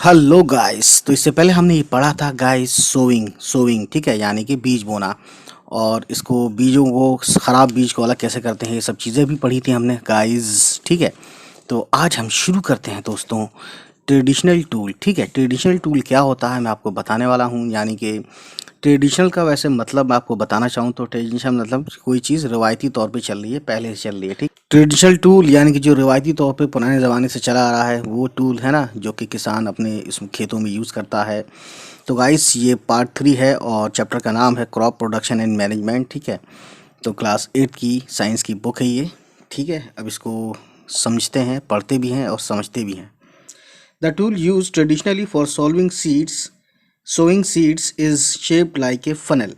Hello guys. तो इससे पहले हमने ये पढ़ा था गाइस सोविंग ठीक है, यानी कि बीज बोना। और इसको बीजों को ख़राब बीज को अलग कैसे करते हैं, ये सब चीज़ें भी पढ़ी थी हमने गाइस। ठीक है, तो आज हम शुरू करते हैं दोस्तों ट्रेडिशनल टूल। ठीक है, ट्रेडिशनल टूल क्या होता है मैं आपको बताने वाला हूँ। यानी कि ट्रेडिशनल का वैसे मतलब मैं आपको बताना चाहूँ तो ट्रेडिशनल मतलब कोई चीज़ रिवायती तौर पे चल रही है, पहले से चल रही है। ठीक, ट्रेडिशनल टूल यानी कि जो रिवायती तौर पे पुराने ज़माने से चला आ रहा है वो टूल है ना, जो कि किसान अपने इस खेतों में यूज़ करता है। तो गाइस ये पार्ट 3 है और चैप्टर का नाम है क्रॉप प्रोडक्शन एंड मैनेजमेंट। ठीक है, तो क्लास 8 की साइंस की बुक है ये। ठीक है, अब इसको समझते हैं, पढ़ते भी हैं और समझते भी हैं। The tool use traditionally for solving seeds sowing seeds is shaped like a funnel.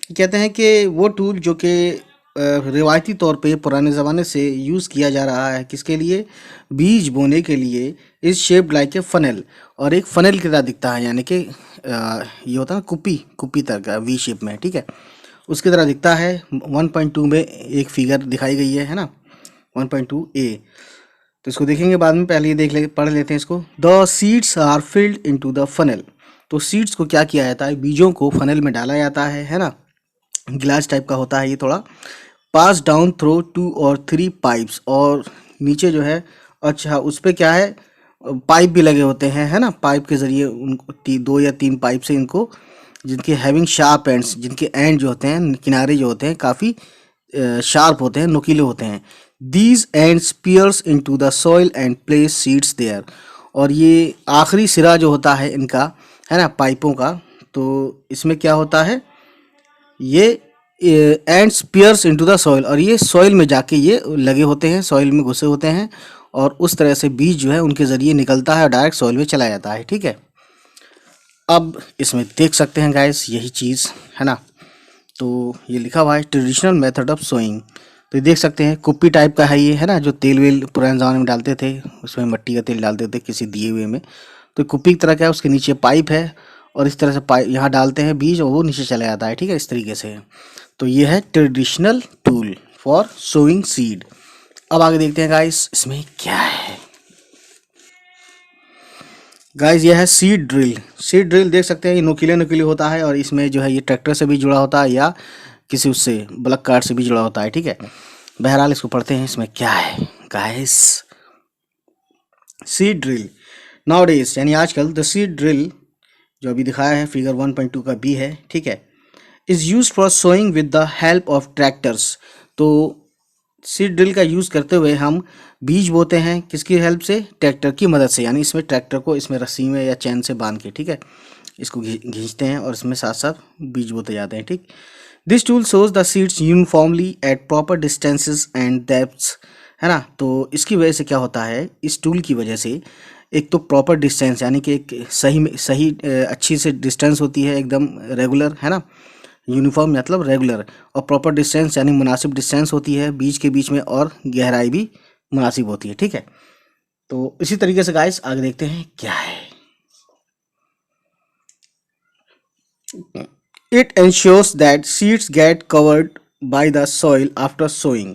कहते हैं कि वो टूल जो कि रिवायती तौर पे पुराने ज़माने से यूज़ किया जा रहा है, किसके लिए? बीज बोने के लिए। Is shaped like a funnel, और एक फनल की तरह दिखता है, यानी कि ये होता है ना कुप्पी कुप्पी तरह का वी शेप में। ठीक है, उसकी तरह दिखता है। 1.2 में एक फिगर दिखाई गई है ना, 1.2 ए। तो इसको देखेंगे बाद में, पहले ये पढ़ लेते हैं इसको। The seeds are filled into the funnel. तो सीड्स को क्या किया जाता है, बीजों को फनल में डाला जाता है ना। गिलास टाइप का होता है ये थोड़ा। पास डाउन थ्रो 2 और 3 पाइप्स, और नीचे जो है, अच्छा उस पे क्या है, पाइप भी लगे होते हैं है ना। पाइप के जरिए उनको 2 या 3 पाइप से इनको, जिनके हैविंग शार्प एंड्स, जिनके एंड जो होते हैं, किनारे जो होते हैं काफ़ी शार्प होते हैं, नुकीले होते हैं। These ends pierce into the soil and place seeds there. और ये आखिरी सिरा जो होता है इनका, है ना, पाइपों का, तो इसमें क्या होता है, ये ends pierce into the soil, और ये सॉइल में जाके ये लगे होते हैं, सॉइल में घुसे होते हैं, और उस तरह से बीज जो है उनके ज़रिए निकलता है और डायरेक्ट सॉइल में चला जाता है। ठीक है, अब इसमें देख सकते हैं गाइस यही चीज़ है ना। तो ये लिखा हुआ है ट्रेडिशनल मेथड ऑफ सोइंग। तो ये देख सकते हैं कुप्पी टाइप का है ये, है ना, जो तेल वेल पुराने ज़माने में डालते थे, उसमें मिट्टी का तेल डालते थे किसी दिए हुए में। तो कुप्पी की तरह क्या है, उसके नीचे पाइप है, और इस तरह से पाइप यहाँ डालते हैं बीज और वो नीचे चला जाता है। ठीक है, इस तरीके से। तो ये है traditional tool for sowing seed. अब आगे देखते हैं गाइस इसमें क्या है। गाइस ये है सीड ड्रिल। सीड ड्रिल देख सकते हैं, ये नुकीले नुकीले होता है, और इसमें जो है ये ट्रैक्टर से भी जुड़ा होता है या किसी उससे ब्लक कार्ड से भी जुड़ा होता है। ठीक है, बहरहाल इसको पढ़ते हैं इसमें क्या है guys. Seed drill now days, यानी आजकल, द सीड ड्रिल जो अभी दिखाया है फिगर 1.2 का बी है। ठीक है, is use for sowing with the help of tractors. तो सीड ड्रिल का यूज़ करते हुए हम बीज बोते हैं, किसकी हेल्प से? ट्रैक्टर की मदद से। यानी इसमें ट्रैक्टर को इसमें रस्सी में या चैन से बांध के, ठीक है, इसको खींचते हैं और इसमें साथ साथ बीज बोते जाते हैं। ठीक, this tool shows the seeds uniformly eight proper distances and depths, है ना। तो इसकी वजह से क्या होता है, इस टूल की वजह से एक तो प्रॉपर डिस्टेंस, यानी कि एक सही अच्छी से डिस्टेंस होती है, एकदम रेगुलर, है ना। यूनिफॉर्म मतलब रेगुलर, और प्रॉपर डिस्टेंस यानी मुनासिब डिस्टेंस होती है बीज के बीच में, और गहराई भी मुनासिब होती है। ठीक है, तो इसी तरीके से गाइस आगे देखते हैं क्या है। It ensures that seeds get covered by the soil after sowing.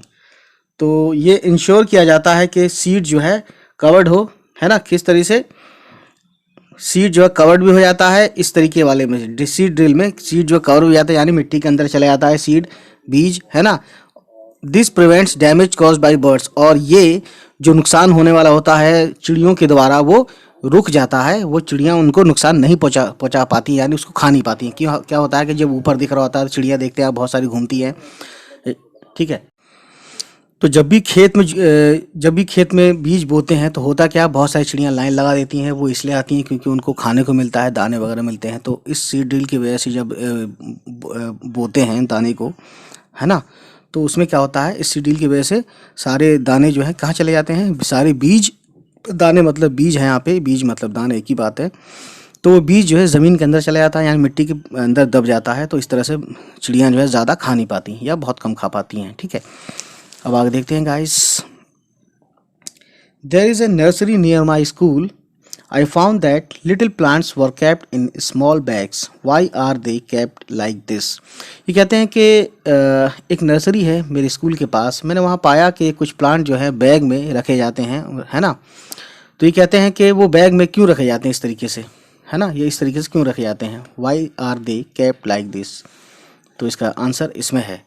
तो ये इंश्योर किया जाता है कि सीड जो है कवर्ड हो, है ना। किस तरीके से सीड जो है कवर्ड भी हो जाता है, इस तरीके वाले में सीड ड्रिल में सीड जो कवर हो जाता है, यानी मिट्टी के अंदर चला जाता है सीड बीज, है ना। This prevents damage cause by birds, और ये जो नुकसान होने वाला होता है चिड़ियों के द्वारा वो रुक जाता है। वो चिड़ियाँ उनको नुकसान नहीं पहुँचा पाती, यानी उसको खा नहीं पाती। क्यों, क्या होता है कि जब ऊपर दिख रहा होता है तो चिड़िया देखते हैं बहुत सारी घूमती हैं। ठीक है, तो जब भी खेत में बीज बोते हैं तो होता क्या, बहुत सारी चिड़ियाँ लाइन लगा देती हैं। वो इसलिए आती हैं क्योंकि उनको खाने को मिलता है, दाने वगैरह मिलते हैं। तो इस सीड ड्रिल की वजह से जब बोते हैं दाने को, है ना, तो उसमें क्या होता है, इस सीड ड्रिल की वजह से सारे दाने जो हैं कहाँ चले जाते हैं, सारे बीज, दाने मतलब बीज है यहाँ पे, बीज मतलब दाने एक ही बात है। तो वो बीज जो है ज़मीन के अंदर चला जाता है, यानी मिट्टी के अंदर दब जाता है। तो इस तरह से चिड़ियाँ जो है ज़्यादा खा नहीं पाती या बहुत कम खा पाती हैं। ठीक है, अब आगे देखते हैं guys. There is a nursery near my school. I found that little plants were kept in small bags. Why are they kept like this. ये कहते हैं कि एक नर्सरी है मेरे स्कूल के पास, मैंने वहाँ पाया कि कुछ प्लांट जो है बैग में रखे जाते हैं, है ना। तो ये कहते हैं कि वो बैग में क्यों रखे जाते हैं इस तरीके से, है ना, ये इस तरीके से क्यों रखे जाते हैं, why are they kept like this. तो इसका आंसर इसमें है,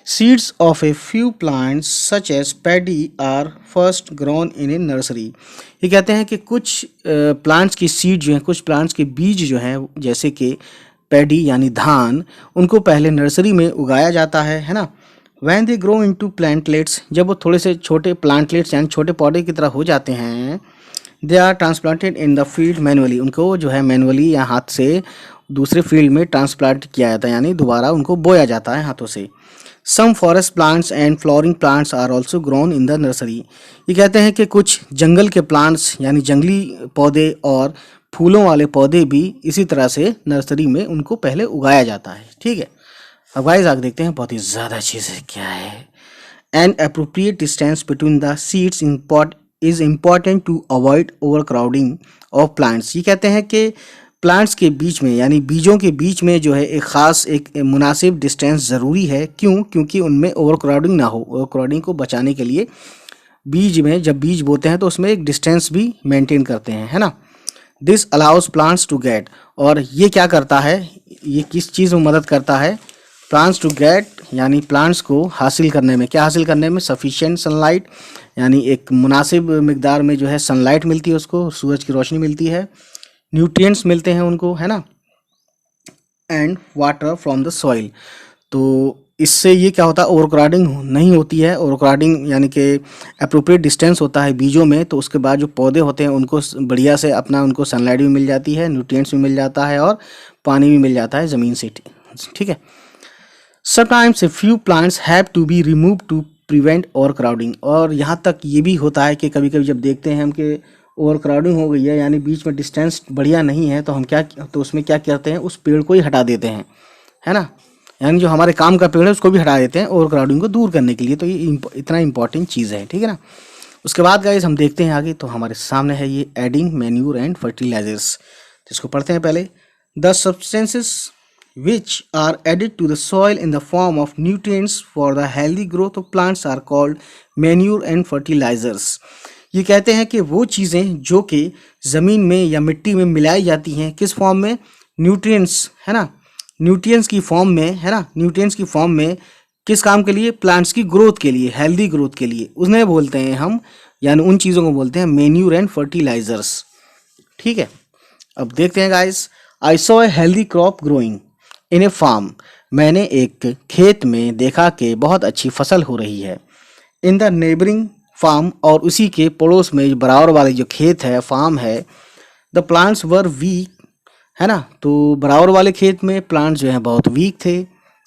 seeds of a few plants such as paddy are first grown in a nursery. ये कहते हैं कि कुछ प्लांट्स की सीड जो हैं, कुछ प्लांट्स के बीज जो हैं, जैसे कि पैडी यानी धान, उनको पहले नर्सरी में उगाया जाता है ना। When they grow into plantlets, जब वो थोड़े से छोटे प्लांटलेट्स यानी छोटे पौधे की तरह हो जाते हैं, they are transplanted in the field manually, उनको जो है मैनुअली या हाथ से दूसरे फील्ड में ट्रांसप्लांट किया जाता है, यानी दोबारा उनको बोया जाता है हाथों से। Some forest plants and flowering plants are also grown in the nursery. ये कहते हैं कि कुछ जंगल के प्लांट्स यानी जंगली पौधे और फूलों वाले पौधे भी इसी तरह से नर्सरी में उनको पहले उगाया जाता है, ठीक है। अब गाइस आगे देखते हैं, बहुत ही ज़्यादा चीज़ें क्या है। An appropriate distance between the seeds is important to avoid over crowding of plants. ये कहते हैं कि प्लांट्स के बीच में यानी बीजों के बीच में जो है एक ख़ास एक मुनासिब डिस्टेंस ज़रूरी है। क्यों? क्योंकि उनमें ओवर क्राउडिंग ना हो। ओवर क्राउडिंग को बचाने के लिए बीज में जब बीज बोते हैं तो उसमें एक डिस्टेंस भी मेंटेन करते हैं, है ना। This allows plants to get, और ये क्या करता है, ये किस चीज़ में मदद करता है, प्लांट्स टू गेट यानी प्लांट्स को हासिल करने में, क्या हासिल करने में, सफिशिएंट सनलाइट, यानी एक मुनासिब मिकदार में जो है सनलाइट मिलती है, उसको सूरज की रोशनी मिलती है, न्यूट्रिएंट्स मिलते हैं उनको, है ना, and water from the soil. तो इससे ये क्या होता है, ओवरक्राउडिंग नहीं होती है। ओवरक्राउडिंग यानी कि अप्रोप्रिएट डिस्टेंस होता है बीजों में, तो उसके बाद जो पौधे होते हैं उनको बढ़िया से अपना उनको सनलाइट भी मिल जाती है, न्यूट्रिएंट्स भी मिल जाता है और पानी भी मिल जाता है ज़मीन से, ठीक है। Sometimes a few plants have to be remove to prevent over crowding, और यहाँ तक ये भी होता है कि कभी कभी जब देखते हैं हम कि ओवर क्राउडिंग हो गई है यानी बीच में डिस्टेंस बढ़िया नहीं है, तो हम क्या, तो उसमें क्या करते हैं, उस पेड़ को ही हटा देते हैं, है ना, यानी जो हमारे काम का पेड़ है उसको भी हटा देते हैं ओवर क्राउडिंग को दूर करने के लिए। तो ये इतना इंपॉर्टेंट चीज़ है, ठीक है ना। उसके बाद गाइस हम देखते हैं आगे, तो हमारे सामने है ये एडिंग मैन्यूर एंड फर्टिलाइजर्स, जिसको पढ़ते हैं पहले। The substances which are added to the soil in the form of nutrients for the healthy growth of plants are called manure and fertilizers। ये कहते हैं कि वो चीज़ें जो कि ज़मीन में या मिट्टी में मिलाई जाती हैं, किस फॉर्म में, न्यूट्रिएंट्स, है ना, न्यूट्रिएंट्स की फॉर्म में, है ना, न्यूट्रिएंट्स की फॉर्म में, किस काम के लिए, प्लांट्स की ग्रोथ के लिए, हेल्दी ग्रोथ के लिए, उन्हें बोलते हैं हम, यानी उन चीज़ों को बोलते हैं मैन्यूर एंड फर्टिलाइजर्स, ठीक है। अब देखते हैं guys, I saw a healthy crop growing in a farm, मैंने एक खेत में देखा कि बहुत अच्छी फसल हो रही है। इन द नेबरिंग फार्म, और उसी के पड़ोस में बराबर वाले जो खेत है, फार्म है, द प्लांट्स वर वीक, है ना, तो बराबर वाले खेत में प्लांट्स जो हैं बहुत वीक थे,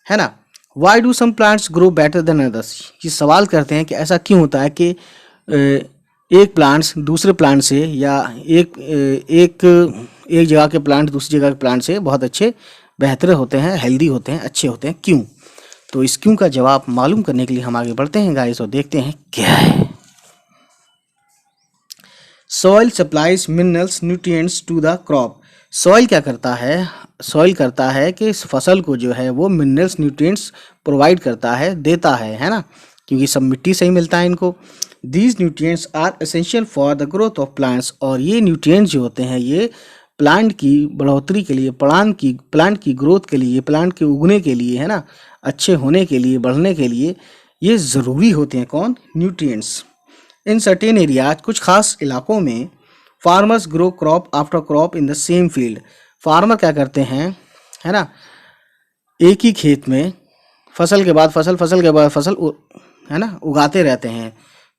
है ना। Why do some plants grow better than others, ये सवाल करते हैं कि ऐसा क्यों होता है कि एक प्लांट्स दूसरे प्लांट से, या एक जगह के प्लांट दूसरी जगह के प्लांट से बहुत अच्छे, बेहतर होते हैं, हेल्दी होते हैं, अच्छे होते हैं, क्यों? तो इस क्यों का जवाब मालूम करने के लिए हम आगे बढ़ते हैं गाइस और देखते हैं क्या है। Soil supplies minerals nutrients to the crop, soil क्या करता है, सॉइल करता है कि इस फसल को जो है वो मिनरल्स न्यूट्रिएंट्स प्रोवाइड करता है, देता है ना, क्योंकि सब मिट्टी से ही मिलता है इनको। These nutrients are essential for the growth of plants, और ये न्यूट्रिएंट्स जो होते हैं ये प्लांट की बढ़ोतरी के लिए, प्लांट की ग्रोथ के लिए, प्लांट के उगने के लिए, है ना, अच्छे होने के लिए, बढ़ने के लिए ये ज़रूरी होते हैं। कौन? न्यूट्रिएंट्स। इन सर्टेन एरियाज, कुछ खास इलाकों में, farmers grow crop after crop in the same field, farmer क्या करते हैं, है ना, एक ही खेत में फसल के बाद फसल, फसल के बाद फसल, है ना, उगाते रहते हैं।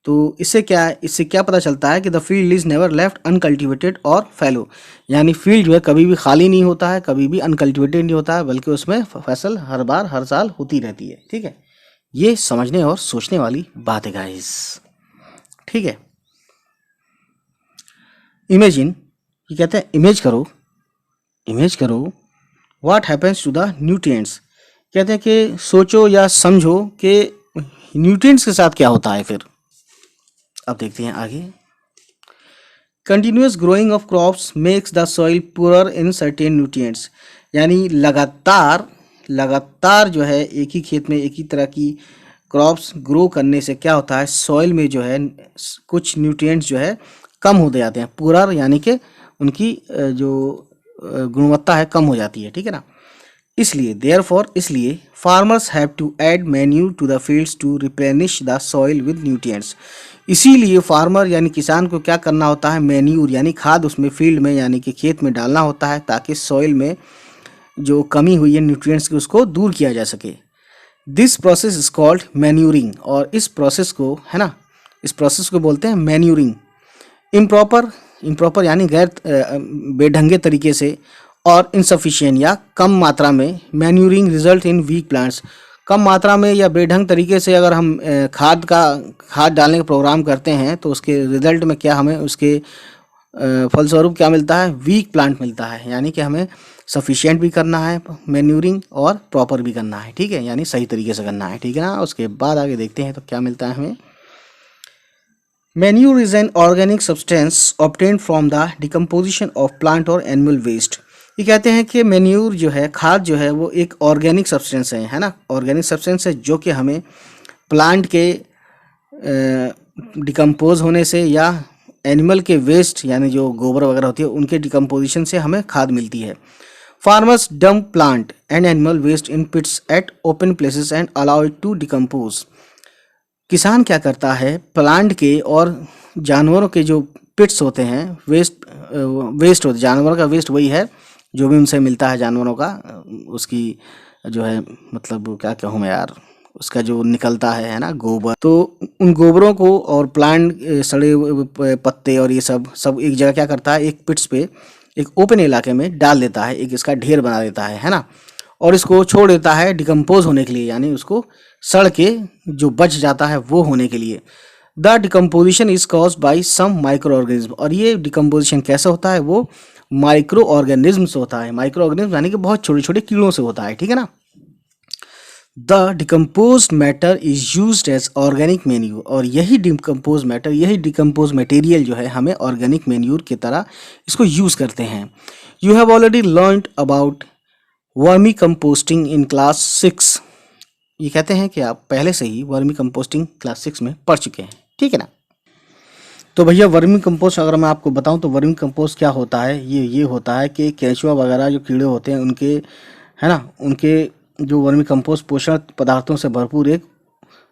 तो इससे क्या पता चलता है कि the field is never left uncultivated और फैलो, यानी फील्ड जो है कभी भी खाली नहीं होता है, कभी भी अनकल्टिवेटेड नहीं होता है, बल्कि उसमें फसल हर साल होती रहती है, ठीक है। ये समझने और सोचने वाली बात है गाइस, ठीक है। इमेजिन, ये कहते हैं इमेज करो what happens to the nutrients, कहते हैं कि सोचो या समझो कि न्यूट्रिएंट्स के साथ क्या होता है फिर। अब देखते हैं आगे। Continuous growing of crops makes the soil poor in certain nutrients, यानी लगातार जो है एक ही खेत में एक ही तरह की क्रॉप्स ग्रो करने से क्या होता है, सॉइल में जो है कुछ न्यूट्रिएंट्स जो है कम होते जाते हैं, पुअर यानी कि उनकी जो गुणवत्ता है कम हो जाती है, ठीक है ना। इसलिए देयरफॉर इसलिए farmers have to add manure to the fields to replenish the soil with nutrients. इसीलिए फार्मर यानी किसान को क्या करना होता है, मैन्यूर यानी खाद उसमें फील्ड में यानी कि खेत में डालना होता है, ताकि सॉइल में जो कमी हुई है न्यूट्रिएंट्स की उसको दूर किया जा सके। This process is called manuring, और इस प्रोसेस को है ना, इस प्रोसेस को बोलते हैं मैन्यूरिंग। इम्प्रॉपर इम्प्रॉपर यानी गैर बेढंगे तरीके से, और इनसफिशिएंट या कम मात्रा में, manuring result in weak plants. कम मात्रा में या बेढंग तरीके से अगर हम खाद डालने का प्रोग्राम करते हैं तो उसके रिजल्ट में क्या, हमें उसके फलस्वरूप क्या मिलता है, वीक प्लांट मिलता है। यानी कि हमें सफिशिएंट भी करना है मैन्यूरिंग और प्रॉपर भी करना है, ठीक है, यानी सही तरीके से करना है, ठीक है ना। उसके बाद आगे देखते हैं तो क्या मिलता है हमें। Manure is an organic substance obtained from the decomposition of plant और एनिमल वेस्ट। ये कहते हैं कि मैन्यूर जो है, खाद जो है, वो एक ऑर्गेनिक सब्सटेंस है ना, ऑर्गेनिक सब्सटेंस है जो कि हमें प्लांट के डिकम्पोज होने से या एनिमल के वेस्ट यानी जो गोबर वगैरह होती है उनके डिकम्पोजिशन से हमें खाद मिलती है। Farmers dump plant and animal waste in pits at open places and allow it to decompose. किसान क्या करता है, प्लांट के और जानवरों के जो पिट्स होते हैं, वेस्ट होते, जानवरों का वेस्ट वही है जो भी उनसे मिलता है जानवरों का, उसकी जो है मतलब क्या कहूँ मैं यार, उसका जो निकलता है ना गोबर, तो उन गोबरों को और प्लांट सड़े हुए पत्ते और ये सब एक जगह क्या करता है, एक पिट्स पे एक ओपन इलाके में डाल देता है, एक इसका ढेर बना देता है ना, और इसको छोड़ देता है डिकम्पोज होने के लिए, यानी उसको सड़ के जो बच जाता है वो होने के लिए। The decomposition is caused by some micro organism, और ये डिकम्पोजिशन कैसे होता है, वो माइक्रो ऑर्गेनिज्म से होता है। माइक्रो ऑर्गेनिज्म यानी कि बहुत छोटे छोटे कीड़ों से होता है, ठीक है ना। The decompose matter is use as organic manure, और यही डिकम्पोज मैटर, यही डिकम्पोज मटेरियल जो है हमें ऑर्गेनिक मैन्यूर की तरह इसको यूज करते हैं। You have already learned about vermi composting in class 6। ये कहते हैं कि आप पहले से ही वर्मी कंपोस्टिंग क्लास 6 में पढ़ चुके हैं, ठीक है ना। तो भैया वर्मी कंपोस्ट अगर मैं आपको बताऊं तो वर्मी कंपोस्ट क्या होता है, ये होता है कि केंचुआ वगैरह जो कीड़े होते हैं उनके, है ना, उनके जो वर्मी कंपोस्ट पोषण पदार्थों से भरपूर एक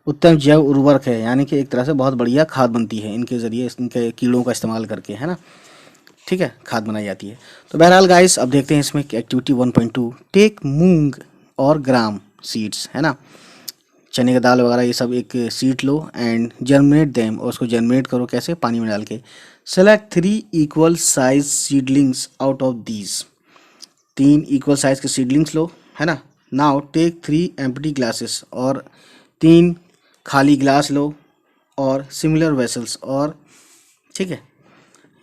उत्तम जैव उर्वरक है, यानी कि एक तरह से बहुत बढ़िया खाद बनती है इनके ज़रिए, इनके कीड़ों का इस्तेमाल करके, है ना, ठीक है, खाद बनाई जाती है। तो बहरहाल गाइस अब देखते हैं इसमें एक्टिविटी 1.2, टेक मूंग और ग्राम सीड्स, है ना, चने का दाल वगैरह ये सब एक seed low and germinate them, और उसको जर्मिनेट करो कैसे, पानी में डाल के। Select 3 equal size seedlings out of these, 3 equal size के सीडलिंग्स लो, है ना। नाउ टेक 3 एम्प्टी ग्लासेस, और 3 खाली ग्लास लो, और सिमिलर वेसल्स, और ठीक है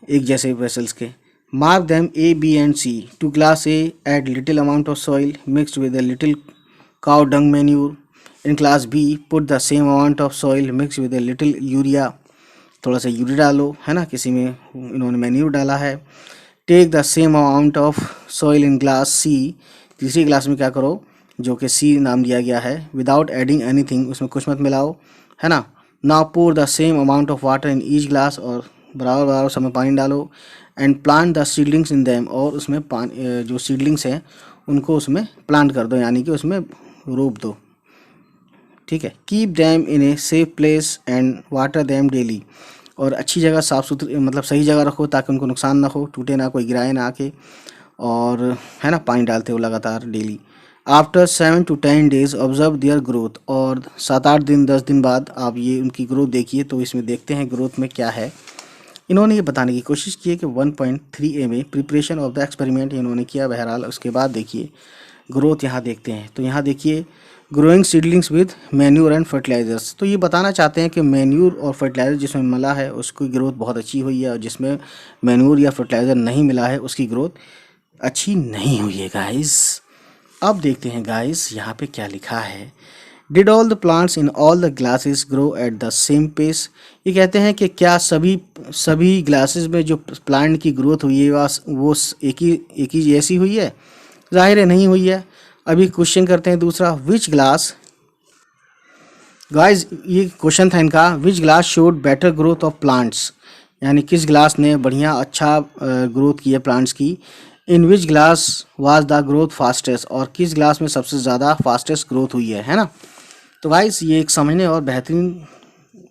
एक जैसे वेसल्स के। Mark them A, B and C. To glass A, add little amount of soil mixed with a little cow dung manure. In class B, put the same amount of soil mixed with a little urea. थोड़ा सा urea डालो, है ना, किसी में इन्होंने manure डाला है। Take the same amount of soil in glass C. तीसरी ग्लास में क्या करो, जो कि C नाम दिया गया है, विदाउट एडिंग एनीथिंग, उसमें कुछ मत मिलाओ, है ना। Now pour the same amount of water in each glass, और बराबर बराबर समय पानी डालो। And plant the seedlings in them, और उसमें जो सीडलिंग्स हैं उनको उसमें प्लांट कर दो, यानी कि उसमें रोप दो, ठीक है। Keep them in a safe place and water them daily, और अच्छी जगह साफ़ सुथरी मतलब सही जगह रखो ताकि उनको नुकसान ना हो, टूटे ना, कोई गिराए ना आके, और है ना पानी डालते हो लगातार daily. After 7 to 10 days observe their growth, और 7-8 दिन 10 दिन बाद आप ये उनकी ग्रोथ देखिए। तो इसमें देखते हैं ग्रोथ में क्या है। इन्होंने ये बताने की कोशिश की है कि 1.3a में प्रिपरेशन ऑफ द एक्सपेरिमेंट इन्होंने किया। बहरहाल उसके बाद देखिए ग्रोथ यहाँ देखते हैं, तो यहाँ देखिए growing seedlings with manure and fertilizers. तो ये बताना चाहते हैं कि मैन्यूर और फर्टिलाइज़र जिसमें मिला है उसकी ग्रोथ बहुत अच्छी हुई है, और जिसमें मैन्यूर या फर्टिलाइज़र नहीं मिला है उसकी ग्रोथ अच्छी नहीं हुई है गाइस। अब देखते हैं गाइस यहाँ पे क्या लिखा है। Did all the plants in all the glasses grow at the same pace. ये कहते हैं कि क्या सभी ग्लासेस में जो प्लांट की ग्रोथ हुई है वो एक ही जैसी हुई है? जाहिर है नहीं हुई है। अभी क्वेश्चन करते हैं दूसरा, विच ग्लास, गाइस ये क्वेश्चन था इनका, which glass showed better growth of plants. यानी किस ग्लास ने बढ़िया अच्छा ग्रोथ की है प्लांट्स की। In which glass was the growth fastest, और किस ग्लास में सबसे ज़्यादा फास्टेस्ट ग्रोथ हुई है ना। तो गाइस ये एक समझने और बेहतरीन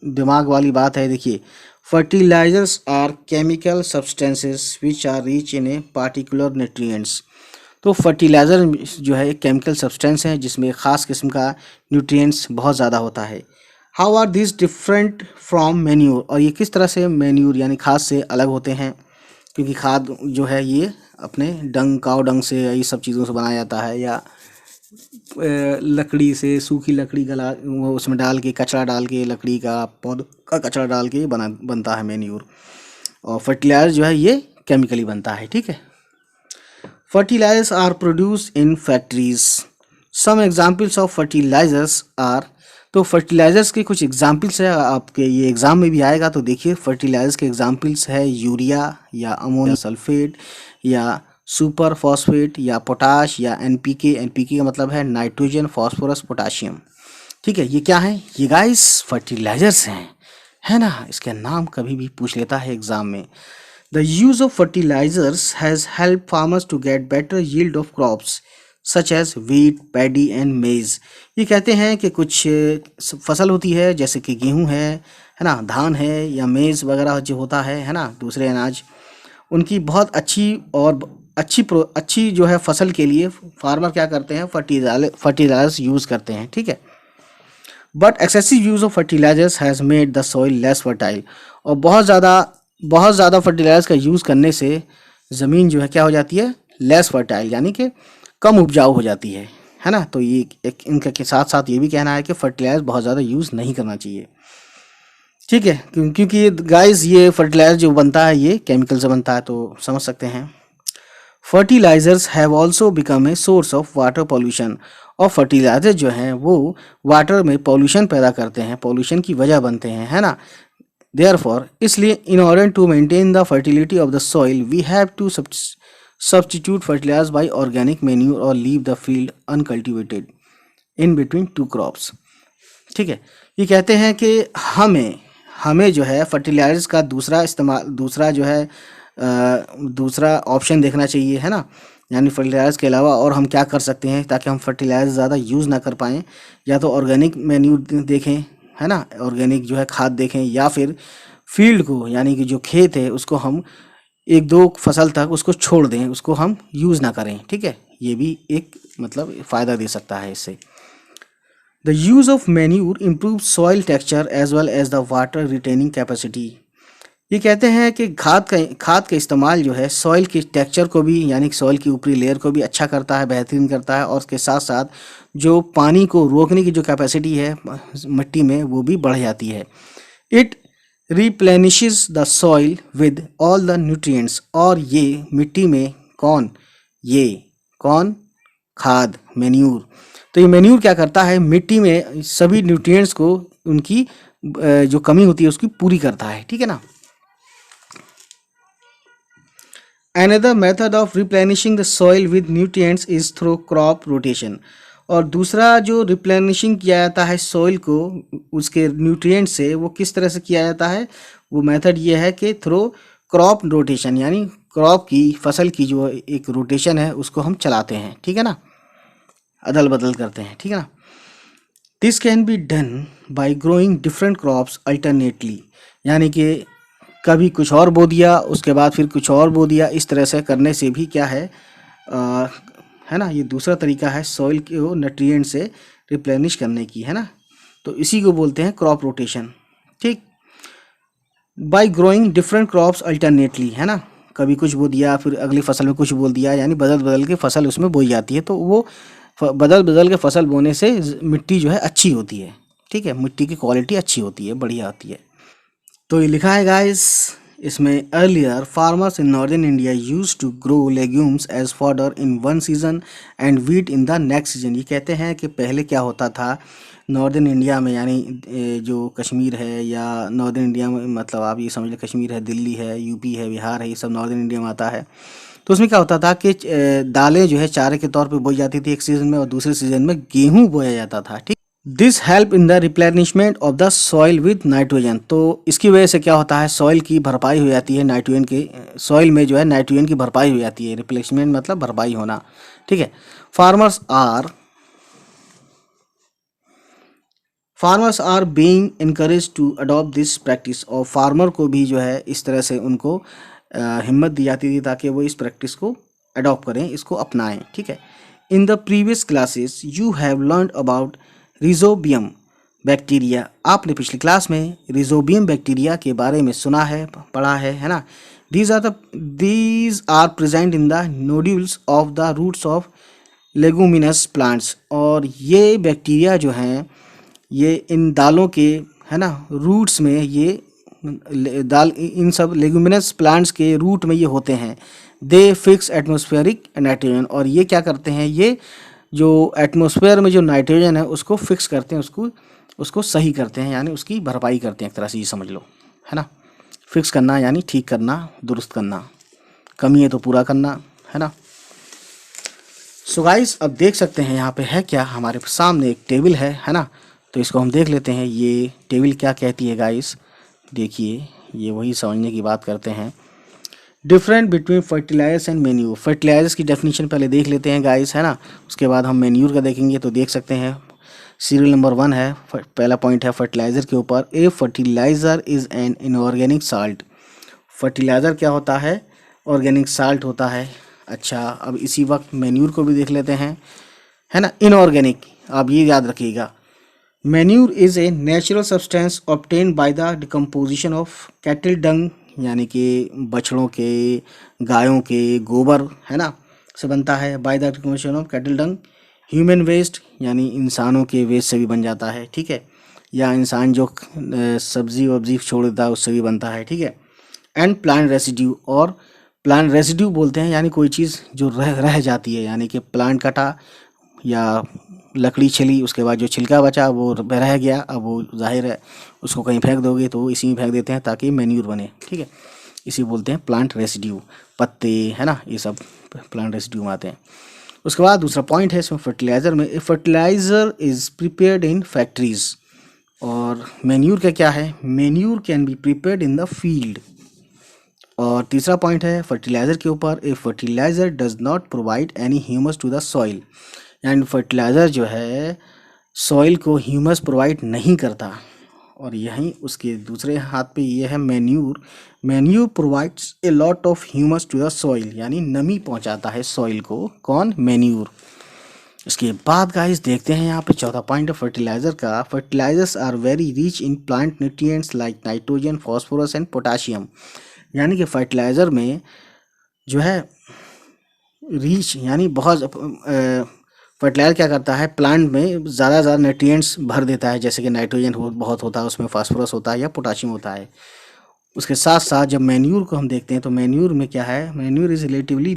दिमाग वाली बात है। देखिए, fertilizers are chemical substances which are rich in a particular nutrients. तो फर्टिलाइज़र जो है एक केमिकल सब्सटेंस है जिसमें ख़ास किस्म का न्यूट्रिएंट्स बहुत ज़्यादा होता है। How are this different from manure, और ये किस तरह से मैन्योर यानी खाद से अलग होते हैं, क्योंकि खाद जो है ये अपने डंग काव डंग से ये सब चीज़ों से बनाया जाता है, या लकड़ी से सूखी लकड़ी गला वो उसमें डाल के कचरा डाल के लकड़ी का पौध का कचरा डाल के बनता है मैन्योर। और फर्टिलाइज़र जो है ये केमिकली बनता है। ठीक है। Fertilizers are produce in factories. Some examples of fertilizers are, तो फर्टिलाइजर्स के कुछ एग्जाम्पल्स है, आपके ये एग्जाम में भी आएगा। तो देखिए, फर्टिलाइजर्स के एग्जाम्पल्स है यूरिया या अमोनिया सल्फेट या सुपर फॉस्फेट या पोटाश या एनपीके। एनपीके का मतलब है नाइट्रोजन फॉस्फोरस पोटाशियम। ठीक है, ये क्या है, ये गाइस फर्टिलाइजर्स हैं, है ना। इसके नाम कभी भी पूछ लेता है एग्जाम में। The use of fertilizers has helped farmers to get better yield of crops such as wheat, paddy and maize। ये कहते हैं कि कुछ फसल होती है जैसे कि गेहूं है ना, धान है या मेज़ वगैरह जो होता है ना, दूसरे अनाज, उनकी बहुत अच्छी और अच्छी जो है फसल के लिए फार्मर क्या करते हैं, फर्टिलाइजर्स यूज़ करते हैं। ठीक है। But excessive use of fertilizers has made the soil less fertile, और बहुत ज़्यादा फर्टिलाइजर्स का यूज़ करने से ज़मीन जो है क्या हो जाती है, लेस फर्टाइल, यानी कि कम उपजाऊ हो जाती है ना। तो ये एक इनके के साथ साथ ये भी कहना है कि फर्टिलाइजर बहुत ज़्यादा यूज़ नहीं करना चाहिए। ठीक है, क्योंकि गाइस ये फर्टिलाइजर जो बनता है ये केमिकल से बनता है, तो समझ सकते हैं। Fertilizers have also become a source of water pollution, और फर्टिलाइजर जो हैं वो वाटर में पॉल्यूशन पैदा करते हैं, पॉल्यूशन की वजह बनते हैं, है ना। Therefore, इसलिए in order to maintain the fertility of the soil, we have to substitute fertilizers by organic manure or leave the field uncultivated in between two crops। ठीक है, ये कहते हैं कि हमें जो है फर्टिलाइजर्स का दूसरा जो है दूसरा ऑप्शन देखना चाहिए, है ना। यानी फर्टिलाइजर्स के अलावा और हम क्या कर सकते हैं ताकि हम फर्टिलाइजर ज़्यादा यूज़ ना कर पाएँ। या तो ऑर्गेनिक मैन्यूर देखें, है ना, ऑर्गेनिक जो है खाद देखें, या फिर फील्ड को यानी कि जो खेत है उसको हम 1-2 फसल तक उसको छोड़ दें, उसको हम यूज़ ना करें। ठीक है, ये भी एक मतलब फ़ायदा दे सकता है इससे। The use of manure improve soil texture as well as the water retaining capacity. ये कहते हैं कि खाद का इस्तेमाल जो है सॉइल के टेक्सचर को भी यानी सॉइल की ऊपरी लेयर को भी अच्छा करता है, बेहतरीन करता है, और उसके साथ साथ जो पानी को रोकने की जो कैपेसिटी है मिट्टी में वो भी बढ़ जाती है। It replenishes the soil with all the nutrients, और ये मिट्टी में कौन खाद मैन्यूर। तो ये मैन्यूर क्या करता है, मिट्टी में सभी न्यूट्रिएंट्स को उनकी जो कमी होती है उसकी पूरी करता है। ठीक है ना। Another method of replenishing the soil with nutrients is through crop rotation। और दूसरा जो रिप्लेनिशिंग किया जाता है सॉइल को उसके न्यूट्रिएंट से, वो किस तरह से किया जाता है, वो मेथड ये है कि थ्रू क्रॉप रोटेशन, यानी क्रॉप की फसल की जो एक रोटेशन है उसको हम चलाते हैं। ठीक है ना, अदल बदल करते हैं। ठीक है ना। This can be done by growing different crops alternately, यानी कि कभी कुछ और बो दिया उसके बाद फिर कुछ और बो दिया, इस तरह से करने से भी क्या है ना, ये दूसरा तरीका है सॉइल को न्यूट्रिएंट से रिप्लेनिश करने की, है ना। तो इसी को बोलते हैं क्रॉप रोटेशन। ठीक, bye growing different crops alternately, है ना, कभी कुछ बो दिया फिर अगली फसल में कुछ बोल दिया, यानी बदल बदल के फसल उसमें बोई जाती है। तो वो बदल बदल के फसल बोने से मिट्टी जो है अच्छी होती है। ठीक है, मिट्टी की क्वालिटी अच्छी होती है, बढ़िया होती है। तो ये लिखा है गाइस इसमें, earlier farmers in northern India use to grow legumes as fodder in one season and wheat in the next season. ये कहते हैं कि पहले क्या होता था नॉर्दर्न इंडिया में, यानी जो कश्मीर है या नॉर्दर्न इंडिया में, मतलब आप ये समझ लें कश्मीर है, दिल्ली है, यूपी है, बिहार है, ये सब नॉर्दर्न इंडिया में आता है। तो उसमें क्या होता था कि दालें जो है चारे के तौर पे बोई जाती थी एक सीज़न में, और दूसरे सीज़न में गेहूँ बोया जाता था। ठीक, this help in the replenishment of the soil with nitrogen. तो इसकी वजह से क्या होता है, सॉइल की भरपाई हो जाती है नाइट्रोजन के, सॉइल में जो है नाइट्रोजन की भरपाई हो जाती है। रिप्लेसमेंट मतलब भरपाई होना, ठीक है। Farmers are farmers are being encourage to adopt this practice. और फार्मर को भी जो है इस तरह से उनको हिम्मत दी जाती थी ताकि वो इस प्रैक्टिस को अडॉप्ट करें, इसको अपनाएं, ठीक है। In the previous classes you have learn about rhizobium bacteria. आपने पिछली क्लास में रिजोबियम बैक्टीरिया के बारे में सुना है, पढ़ा है ना। These are present in the nodules of the roots of leguminous plants. और ये बैक्टीरिया जो हैं ये इन दालों के, है ना, रूट्स में, ये दाल इन सब लेगुमिनस प्लांट्स के रूट में ये होते हैं। दे फिक्स एटमॉस्फेरिक नाइट्रोजन। और ये क्या करते हैं, ये जो एटमॉस्फेयर में जो नाइट्रोजन है उसको फिक्स करते हैं, उसको सही करते हैं, यानी उसकी भरपाई करते हैं, एक तरह से ये समझ लो, है ना। फिक्स करना यानी ठीक करना, दुरुस्त करना, कमी है तो पूरा करना, है ना। सो गाइस अब देख सकते हैं यहाँ पे है क्या, हमारे सामने एक टेबल है ना। तो इसको हम देख लेते हैं, ये टेबल क्या कहती है गाइस। देखिए ये वही समझने की बात करते हैं। Different between fertilizers and manure. Fertilizers की डेफिनेशन पहले देख लेते हैं गाइस, है ना। उसके बाद हम मैन्यूर का देखेंगे। तो देख सकते हैं सीरियल नंबर 1 है, पहला पॉइंट है फर्टिलाइज़र के ऊपर। A fertiliser is an inorganic salt. Fertiliser क्या होता है, ऑर्गेनिक साल्ट होता है। अच्छा अब इसी वक्त मैन्यूर को भी देख लेते हैं, है ना। इनऑर्गेनिक, आप ये याद रखिएगा। Manure is a natural substance obtain bye the decomposition of cattle डंग, यानी कि बछड़ों के, गायों के गोबर, है ना, से बनता है। By the decomposition of cattle dung. Human waste यानी इंसानों के वेस्ट से भी बन जाता है, ठीक है। या इंसान जो सब्जी वब्जी छोड़ देता है उससे भी बनता है, ठीक है। एंड प्लांट रेसिड्यू, और प्लांट रेसिड्यू बोलते हैं यानी कोई चीज़ जो रह जाती है, यानी कि प्लांट कटा या लकड़ी छिली, उसके बाद जो छिलका बचा वो रह गया, अब वो जाहिर है उसको कहीं फेंक दोगे तो इसी में फेंक देते हैं ताकि मैन्यूर बने, ठीक है। इसी बोलते हैं प्लांट रेसिड्यू, पत्ते, है ना, ये सब प्लांट रेसिड्यू में आते हैं। उसके बाद दूसरा पॉइंट है इसमें फर्टिलाइज़र में, fertiliser is prepared in factories. और मैन्यूर का क्या है, manure can be prepared in the field. और तीसरा पॉइंट है फर्टिलाइज़र के ऊपर, a fertiliser does not provide any humus to the soil. यानी फर्टिलाइज़र जो है सॉइल को ह्यूमस प्रोवाइड नहीं करता। और यहीं उसके दूसरे हाथ पे ये है manure. Manure provides a lot of humus to the soil, यानी नमी पहुंचाता है सॉइल को, कौन, मैन्यूर। इसके बाद गाइस देखते हैं यहाँ पे चौथा पॉइंट है फर्टिलाइज़र का। Fertilizers are very rich in plant nutrients like nitrogen, phosphorus and potassium. यानी कि फर्टिलाइज़र में जो है रिच यानी बहुत, फर्टिलाइज़र क्या करता है, प्लांट में ज़्यादा न्यूट्रिएंट्स भर देता है, जैसे कि नाइट्रोजन बहुत होता है उसमें, फास्फोरस होता है या पोटाशियम होता है। उसके साथ साथ जब मैन्यूर को हम देखते हैं तो मैन्यूर में क्या है, manure is relatively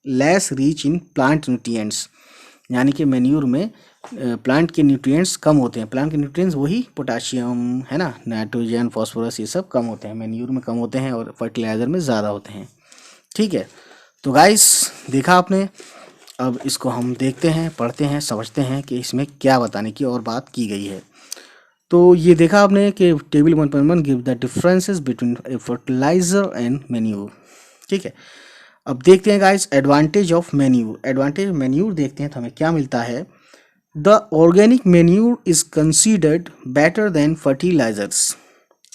less rich in plant nutrients. यानी कि मैन्यूर में प्लांट के न्यूट्रिएंट्स कम होते हैं। प्लांट के न्यूट्रिएंट्स वही पोटाशियम, है ना, नाइट्रोजन, फास्फोरस, ये सब कम होते हैं, मैन्यूर में कम होते हैं और फर्टिलाइज़र में ज़्यादा होते हैं, ठीक है। तो गाइस देखा आपने, अब इसको हम देखते हैं, पढ़ते हैं, समझते हैं कि इसमें क्या बताने की और बात की गई है। तो ये देखा आपने कि table 1.1 give the differences between a fertilizer and manure, ठीक है। अब देखते हैं guys advantage of manure. Advantage manure देखते हैं तो हमें क्या मिलता है। The organic manure is considered better than fertilizers,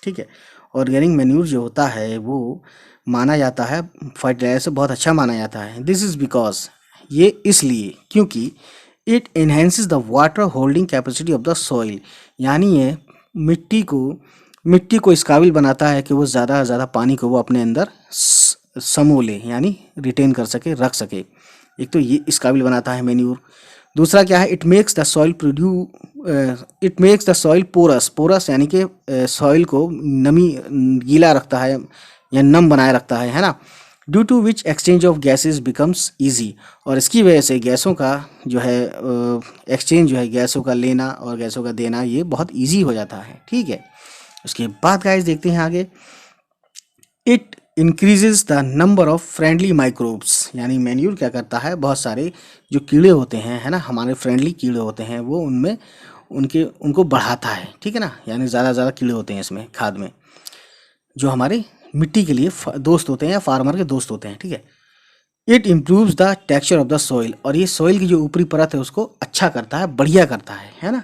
ठीक है। ऑर्गेनिक मैन्यूर जो होता है वो माना जाता है फर्टिलाइजर से बहुत अच्छा माना जाता है। दिस इज़ बिकॉज, ये इसलिए क्योंकि it enhances the water holding capacity of the soil. यानी ये मिट्टी को इस काबिल बनाता है कि वो ज़्यादा से ज़्यादा पानी को वो अपने अंदर समो ले, यानी रिटेन कर सके, रख सके। एक तो ये इस काबिल बनाता है मैन्यूर। दूसरा क्या है, it makes the soil porous यानी कि सॉइल को नमी, गीला रखता है या नम बनाए रखता है ना। Due to which exchange of gases becomes easy. और इसकी वजह से गैसों का जो है एक्सचेंज जो है, गैसों का लेना और गैसों का देना, ये बहुत ईजी हो जाता है, ठीक है। उसके बाद गाइस देखते हैं आगे, it increases the number of friendly microbes. यानी मैन्यूर क्या करता है, बहुत सारे जो कीड़े होते हैं, है ना, हमारे फ्रेंडली कीड़े होते हैं, वो उनमें उनको बढ़ाता है, ठीक है ना। यानी ज़्यादा कीड़े होते हैं इसमें खाद में, जो हमारे मिट्टी के लिए दोस्त होते हैं या फार्मर के दोस्त होते हैं, ठीक है। It improves the texture of the soil, और ये सॉइल की जो ऊपरी परत है उसको अच्छा करता है, बढ़िया करता है ना।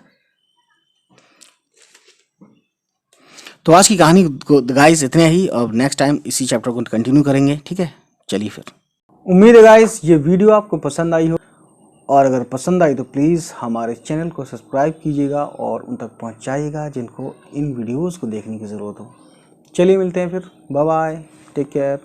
तो आज की कहानी को गाइस इतने ही, और नेक्स्ट टाइम इसी चैप्टर को कंटिन्यू करेंगे, ठीक है। चलिए फिर, उम्मीद है गाइस ये वीडियो आपको पसंद आई हो, और अगर पसंद आई तो प्लीज़ हमारे चैनल को सब्सक्राइब कीजिएगा और उन तक पहुंचाइएगा जिनको इन वीडियोस को देखने की ज़रूरत हो। चलिए मिलते हैं फिर, बाय बाय, टेक केयर।